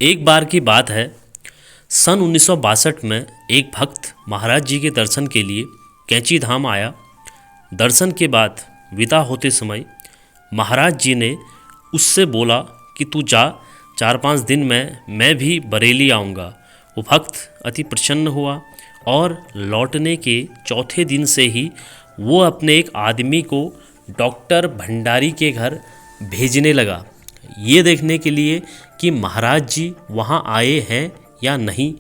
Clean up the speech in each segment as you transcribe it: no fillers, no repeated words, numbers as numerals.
एक बार की बात है। सन 1962 में एक भक्त महाराज जी के दर्शन के लिए कैंची धाम आया। दर्शन के बाद विदा होते समय महाराज जी ने उससे बोला कि तू जा, 4-5 दिन में मैं भी बरेली आऊँगा। वो भक्त अति प्रसन्न हुआ और लौटने के चौथे दिन से ही वो अपने एक आदमी को डॉक्टर भंडारी के घर भेजने लगा, ये देखने के लिए कि महाराज जी वहाँ आए हैं या नहीं।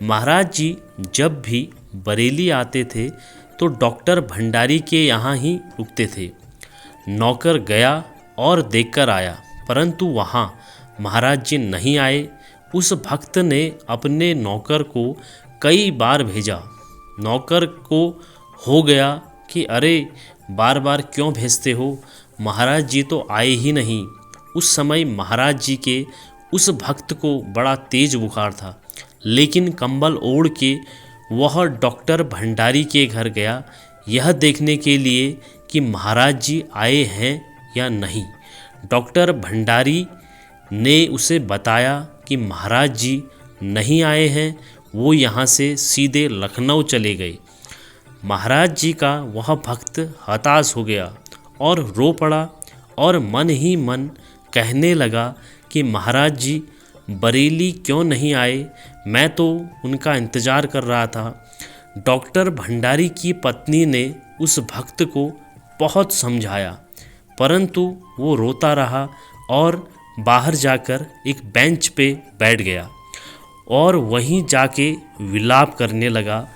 महाराज जी जब भी बरेली आते थे तो डॉक्टर भंडारी के यहाँ ही रुकते थे। नौकर गया और देखकर आया, परंतु वहाँ महाराज जी नहीं आए। उस भक्त ने अपने नौकर को कई बार भेजा। नौकर को हो गया कि अरे बार बार क्यों भेजते हो, महाराज जी तो आए ही नहीं। उस समय महाराज जी के उस भक्त को बड़ा तेज बुखार था, लेकिन कंबल ओढ़ के वह डॉक्टर भंडारी के घर गया, यह देखने के लिए कि महाराज जी आए हैं या नहीं। डॉक्टर भंडारी ने उसे बताया कि महाराज जी नहीं आए हैं, वो यहाँ से सीधे लखनऊ चले गए। महाराज जी का वह भक्त हताश हो गया और रो पड़ा और मन ही मन कहने लगा कि महाराज जी बरेली क्यों नहीं आए, मैं तो उनका इंतज़ार कर रहा था। डॉक्टर भंडारी की पत्नी ने उस भक्त को बहुत समझाया, परंतु वो रोता रहा और बाहर जाकर एक बेंच पे बैठ गया और वहीं जाके विलाप करने लगा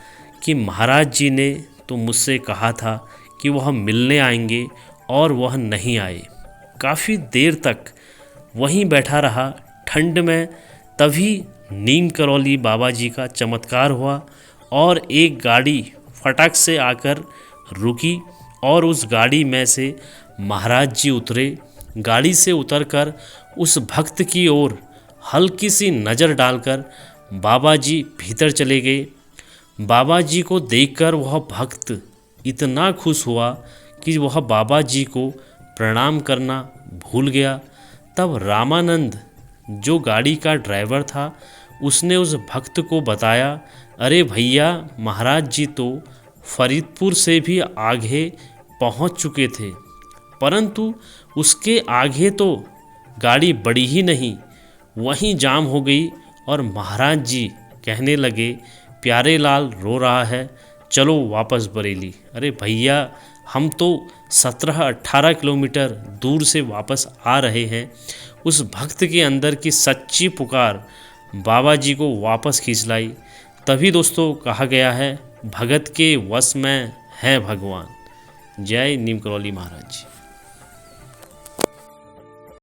कि महाराज जी ने तो मुझसे कहा था कि वह मिलने आएंगे और वह नहीं आए। काफ़ी देर तक वहीं बैठा रहा ठंड में। तभी नीम करौली बाबा जी का चमत्कार हुआ और एक गाड़ी फटाक से आकर रुकी और उस गाड़ी में से महाराज जी उतरे। गाड़ी से उतरकर उस भक्त की ओर हल्की सी नज़र डालकर बाबा जी भीतर चले गए। बाबा जी को देखकर वह भक्त इतना खुश हुआ कि वह बाबा जी को प्रणाम करना भूल गया। तब रामानंद जो गाड़ी का ड्राइवर था, उसने उस भक्त को बताया, अरे भैया महाराज जी तो फरीदपुर से भी आगे पहुंच चुके थे, परंतु उसके आगे तो गाड़ी बढ़ी ही नहीं, वहीं जाम हो गई। और महाराज जी कहने लगे, प्यारे लाल रो रहा है, चलो वापस बरेली। अरे भैया हम तो 17-18 किलोमीटर दूर से वापस आ रहे हैं। उस भक्त के अंदर की सच्ची पुकार बाबा जी को वापस खींच लाई। तभी दोस्तों कहा गया है, भगत के वश में है भगवान। जय नीम करौली महाराज जी।